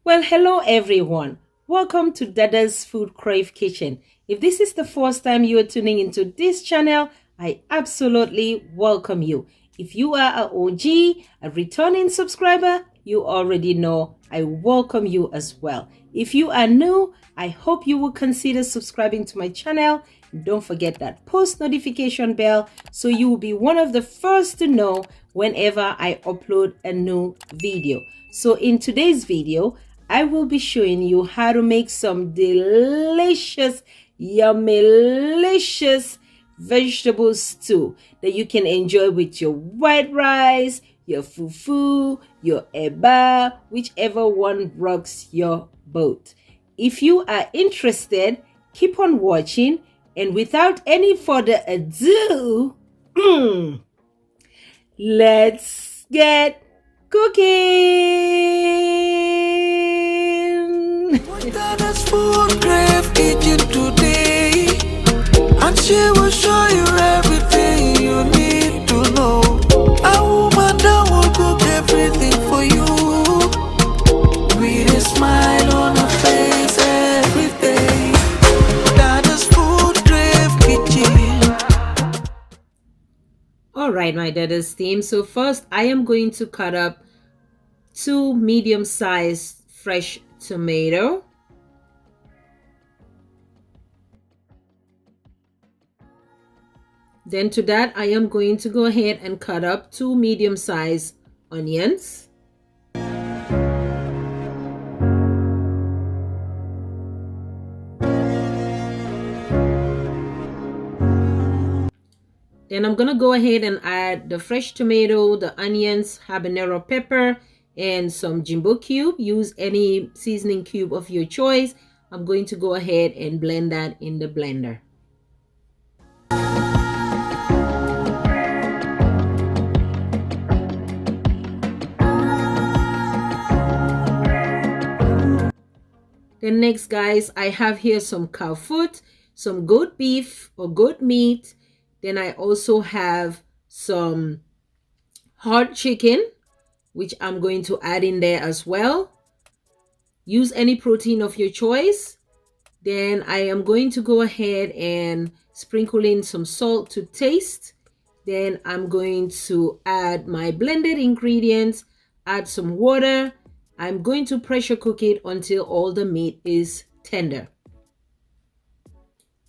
Well, hello everyone. Welcome to Dada's FoodCrave Kitchen. If this is the first time you are tuning into this channel, I absolutely welcome you. If you are an OG, a returning subscriber, you already know I welcome you as well. If you are new, I hope you will consider subscribing to my channel. Don't forget that post notification bell so you will be one of the first to know whenever I upload a new video. So in today's video, I will be showing you how to make some delicious, yummylicious vegetable stew that you can enjoy with your white rice, your fufu, your eba, whichever one rocks your boat. If you are interested, keep on watching, and without any further ado, let's get cooking. Dada's FoodCrave Kitchen today, and she will show you everything you need to know. A woman that will cook everything for you, with a smile on her face every day. Dada's FoodCrave Kitchen. All right, my Dada's team. So first, I am going to cut up 2 medium-sized fresh tomato. Then to that, I am going to go ahead and cut up 2 medium-sized onions. Then I'm going to go ahead and add the fresh tomato, the onions, habanero pepper, and some jumbo cube. Use any seasoning cube of your choice. I'm going to go ahead and blend that in the blender. Then next, guys, I have here some cow foot, some goat beef or goat meat. Then I also have some hard chicken, which I'm going to add in there as well. Use any protein of your choice. Then I am going to go ahead and sprinkle in some salt to taste. Then I'm going to add my blended ingredients, add some water. I'm going to pressure cook it until all the meat is tender.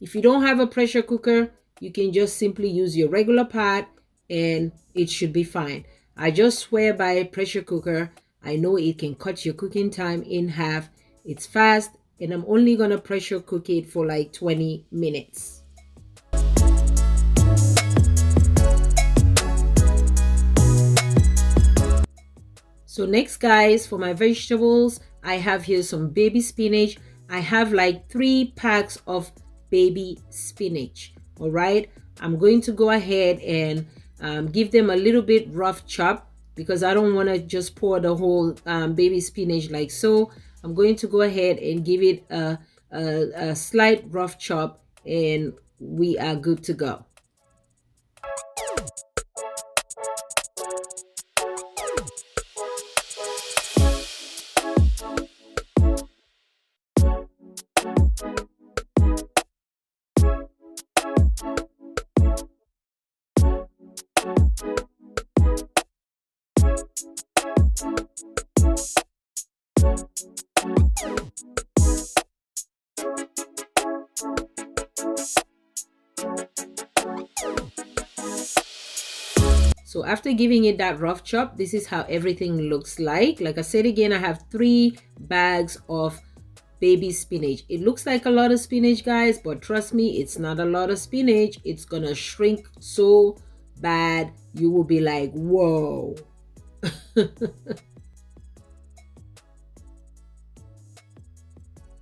If you don't have a pressure cooker, you can just simply use your regular pot and it should be fine. I just swear by a pressure cooker. I know it can cut your cooking time in half. It's fast, and I'm only gonna pressure cook it for like 20 minutes. So next, guys, for my vegetables, I have here some baby spinach. I have like 3 packs of baby spinach. All right, I'm going to go ahead and give them a little bit rough chop because I don't want to just pour the whole baby spinach like so. I'm going to go ahead and give it a slight rough chop, and we are good to go. So after giving it that rough chop, this is how everything looks like. Like I said again, I have 3 bags of baby spinach. It looks like a lot of spinach, guys, but trust me, it's not a lot of spinach. It's gonna shrink so bad, you will be like, whoa.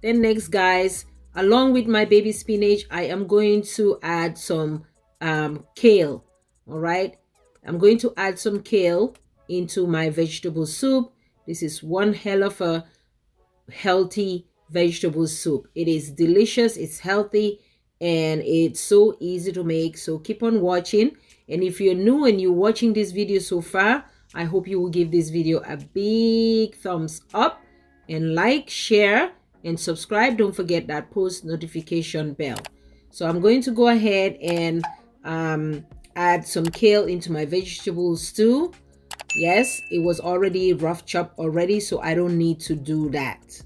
Then next, guys, along with my baby spinach, I am going to add some kale. All right, I'm going to add some kale into my vegetable soup. This is one hell of a healthy vegetable soup. It is delicious, it's healthy, and it's so easy to make. So keep on watching. And if you're new and you're watching this video so far, I hope you will give this video a big thumbs up and like, share, and subscribe. Don't forget that post notification bell. So I'm going to go ahead and add some kale into my vegetable stew. Yes, it was already rough chopped already, so I don't need to do that.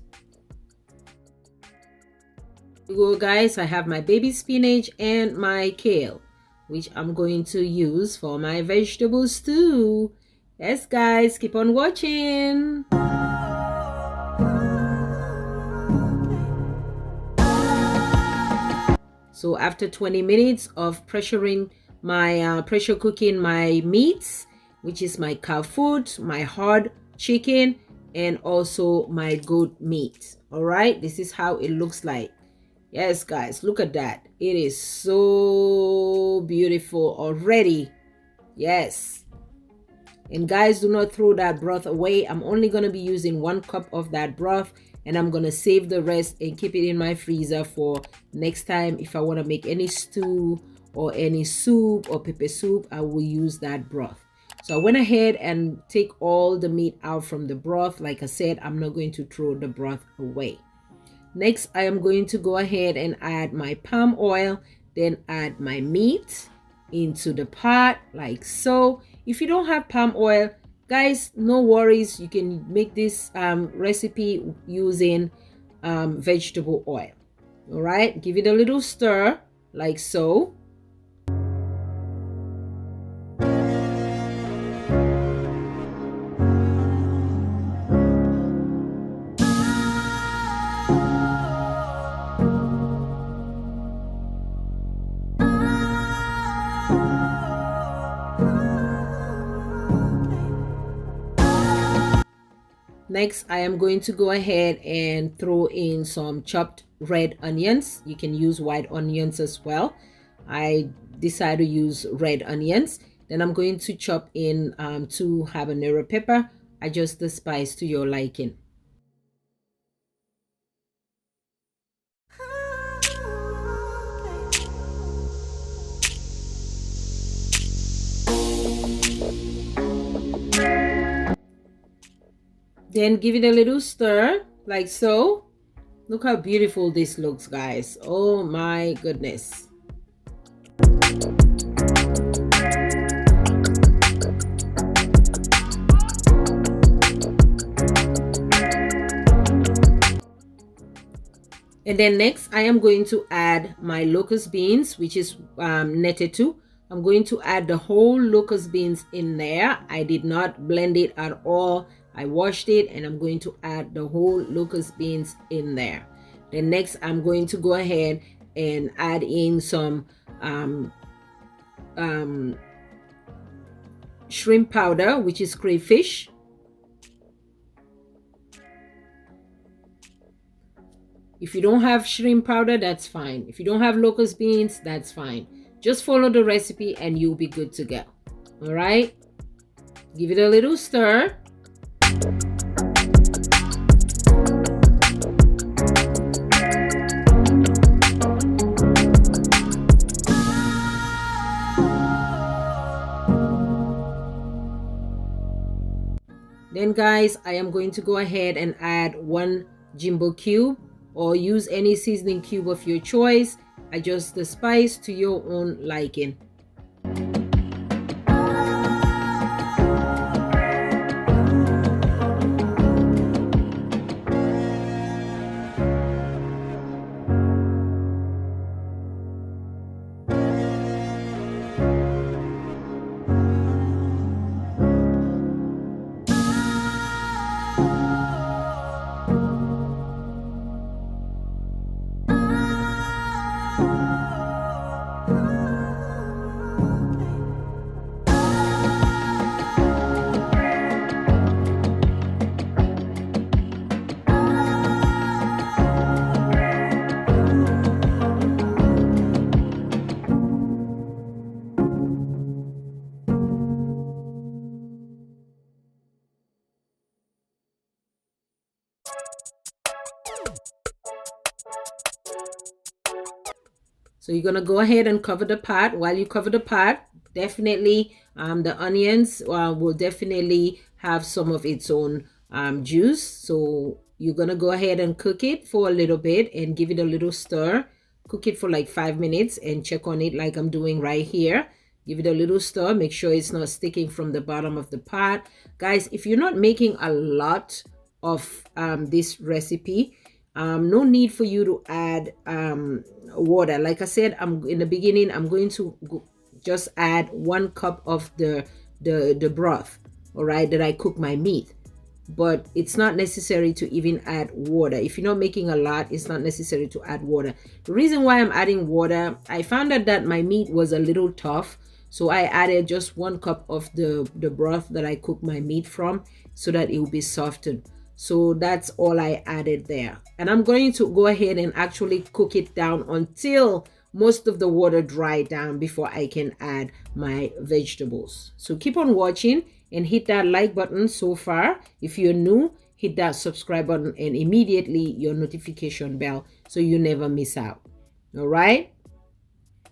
Here we go, guys. I have my baby spinach and my kale, which I'm going to use for my vegetable stew. Yes, guys, keep on watching. So after 20 minutes of pressuring my pressure cooking my meats, which is my cow foot, my hard chicken, and also my goat meat. All right, this is how it looks like. Yes, guys, look at that. It is so beautiful already. Yes. And guys, do not throw that broth away. I'm only going to be using 1 cup of that broth, and I'm going to save the rest and keep it in my freezer for next time. If I want to make any stew or any soup or pepper soup, I will use that broth. So I went ahead and take all the meat out from the broth. Like I said, I'm not going to throw the broth away. Next, I am going to go ahead and add my palm oil, then add my meat into the pot like so. If you don't have palm oil, guys, no worries. You can make this recipe using vegetable oil. All right, give it a little stir like so. Next, I am going to go ahead and throw in some chopped red onions. You can use white onions as well. I decided to use red onions. Then I'm going to chop in 2 habanero pepper. Adjust the spice to your liking. Then give it a little stir like so. Look how beautiful this looks, guys. Oh my goodness. And then next, I am going to add my locust beans, which is netted too. I'm going to add the whole locust beans in there. I did not blend it at all. I washed it, and I'm going to add the whole locust beans in there. Then next, I'm going to go ahead and add in some shrimp powder, which is crayfish. If you don't have shrimp powder, that's fine. If you don't have locust beans, that's fine. Just follow the recipe and you'll be good to go. All right, give it a little stir. Then guys, I am going to go ahead and add 1 jumbo cube, or use any seasoning cube of your choice. Adjust the spice to your own liking. So you're gonna go ahead and cover the pot. While you cover the pot, definitely the onions will definitely have some of its own juice. So you're gonna go ahead and cook it for a little bit and give it a little stir. Cook it for like 5 minutes and check on it like I'm doing right here. Give it a little stir. Make sure it's not sticking from the bottom of the pot. Guys, if you're not making a lot of this recipe, no need for you to add water. Like I said, in the beginning, I'm going to just add 1 cup of the broth, all right, that I cook my meat. But it's not necessary to even add water. If you're not making a lot, it's not necessary to add water. The reason why I'm adding water, I found out that my meat was a little tough, so I added just 1 cup of the broth that I cook my meat from so that it will be softened. So that's all I added there. And I'm going to go ahead and actually cook it down until most of the water dry down before I can add my vegetables. So keep on watching and hit that like button so far. If you're new, hit that subscribe button and immediately your notification bell so you never miss out. All right.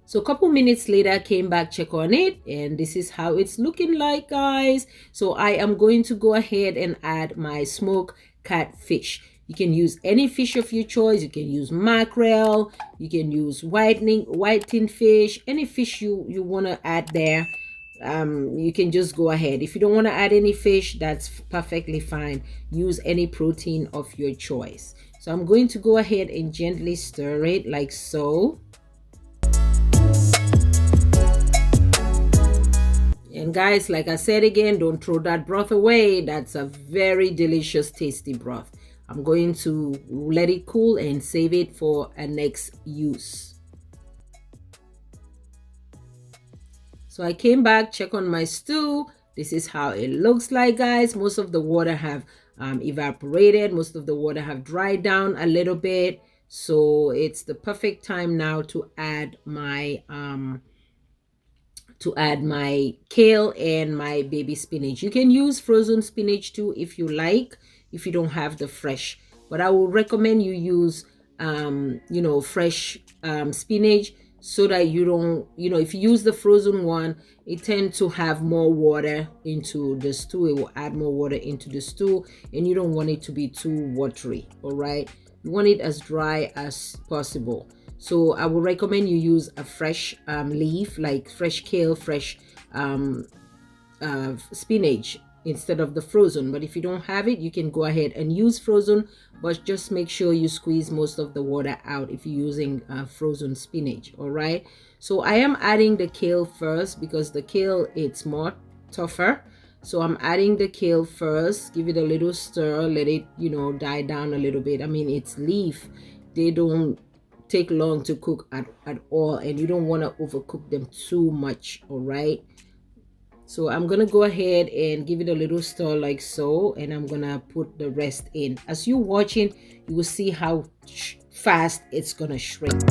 So a couple minutes later, came back, check on it, and this is how it's looking like, guys. So I am going to go ahead and add my smoked catfish. You can use any fish of your choice. You can use mackerel, you can use whiting fish, any fish you want to add there. You can just go ahead. If you don't want to add any fish, that's perfectly fine. Use any protein of your choice. So I'm going to go ahead and gently stir it like so. And guys, like I said again, don't throw that broth away. That's a very delicious, tasty broth. I'm going to let it cool and save it for a next use. So I came back, check on my stew. This is how it looks like, guys. Most of the water have evaporated. Most of the water have dried down a little bit. So it's the perfect time now to add my kale and my baby spinach. You can use frozen spinach too if you like, if you don't have the fresh, but I will recommend you use fresh spinach, so that you don't, if you use the frozen one, it tends to have more water into the stew. It will add more water into the stew, and you don't want it to be too watery. All right, you want it as dry as possible. So I would recommend you use a fresh leaf, like fresh kale, fresh spinach, instead of the frozen. But if you don't have it, you can go ahead and use frozen, but just make sure you squeeze most of the water out if you're using frozen spinach. All right, so I am adding the kale first because the kale, it's more tougher. So I'm adding the kale first. Give it a little stir, let it die down a little bit. I mean, it's leaf, they don't take long to cook at all, and you don't want to overcook them too much. All right, so I'm gonna go ahead and give it a little stir like so, and I'm gonna put the rest in. As you're watching, you will see how fast it's gonna shrink.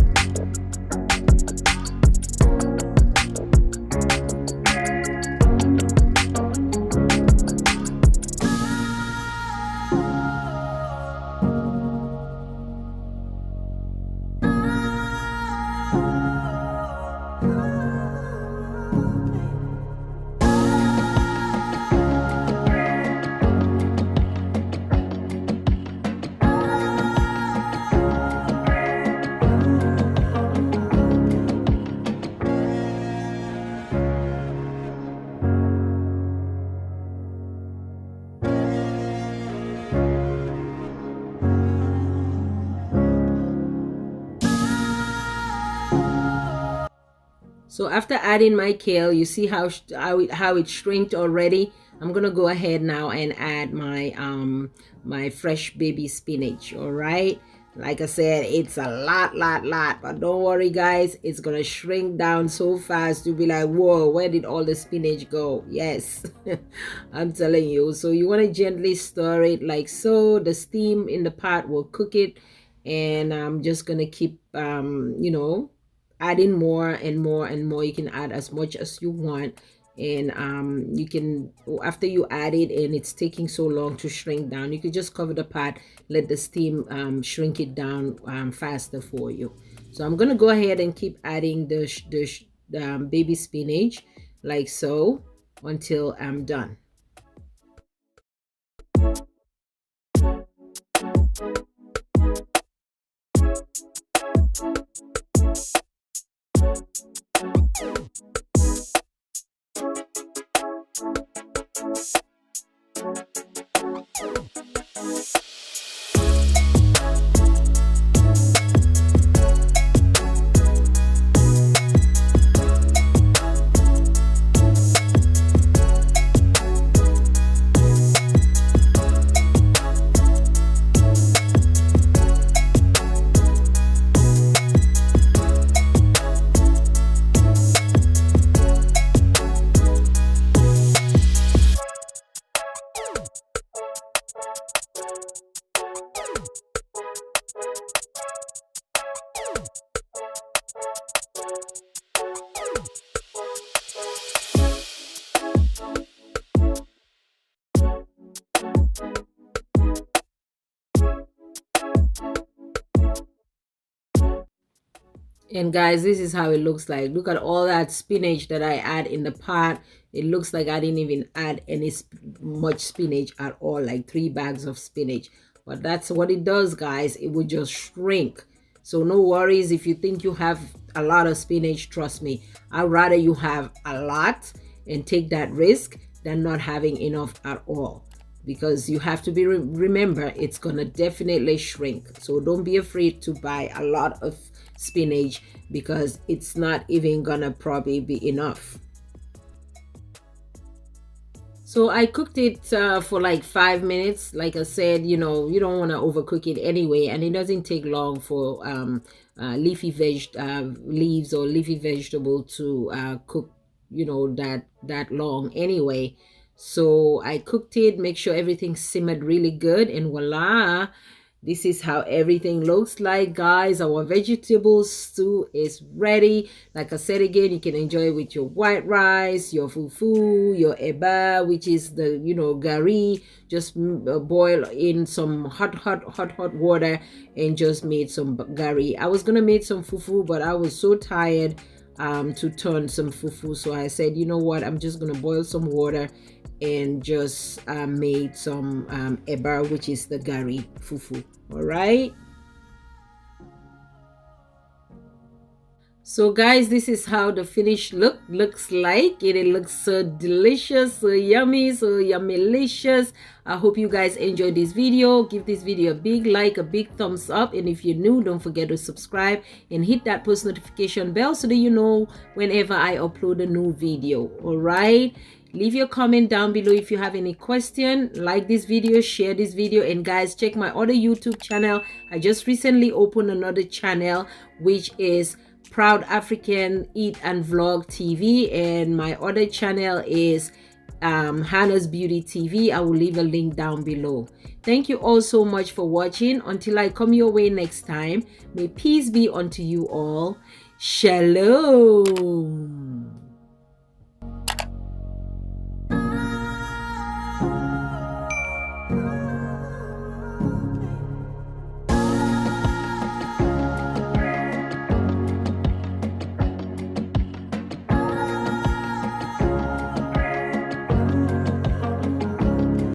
So after adding my kale, you see how it shrinked already. I'm gonna go ahead now and add my my fresh baby spinach. All right, like I said, it's a lot, but don't worry, guys, it's gonna shrink down so fast. You'll be like, whoa, where did all the spinach go? Yes, I'm telling you. So you want to gently stir it like so. The steam in the pot will cook it, and I'm just gonna keep adding more and more and more. You can add as much as you want, and you can, after you add it and it's taking so long to shrink down, you can just cover the pot, let the steam shrink it down faster for you. So I'm gonna go ahead and keep adding the baby spinach like so until I'm done. And guys, this is how it looks like. Look at all that spinach that I add in the pot. It looks like I didn't even add much spinach at all, like 3 bags of spinach. But that's what it does, guys. It will just shrink. So no worries if you think you have a lot of spinach. Trust me, I'd rather you have a lot and take that risk than not having enough at all, because you have to be remember it's gonna definitely shrink. So don't be afraid to buy a lot of spinach, because it's not even gonna probably be enough. So I cooked it for like 5 minutes. Like I said, you know, you don't want to overcook it anyway, and it doesn't take long for leafy leaves or leafy vegetable to cook, you know, that long anyway. So I cooked it, make sure everything simmered really good, and voila, this is how everything looks like, guys. Our vegetable stew is ready. Like I said again, you can enjoy it with your white rice, your fufu, your eba, which is the, you know, gari. Just boil in some hot water and just made some gari. I was gonna make some fufu, but I was so tired to turn some fufu, so I said, you know what, I'm just gonna boil some water and just made some eba, which is the gari fufu. All right, so guys, this is how the finished look looks like. It looks so delicious, so yummy, so yummylicious. I hope you guys enjoyed this video. Give this video a big like, a big thumbs up, and if you're new, don't forget to subscribe and hit that post notification bell so that you know whenever I upload a new video. All right, leave your comment down below if you have any question. Like this video, share this video, and guys, check my other YouTube channel. I just recently opened another channel, which is Proud African Eat and Vlog TV, and my other channel is Hannah's Beauty TV. I will leave a link down below. Thank you all so much for watching. Until I come your way next time, may peace be unto you all. Shalom.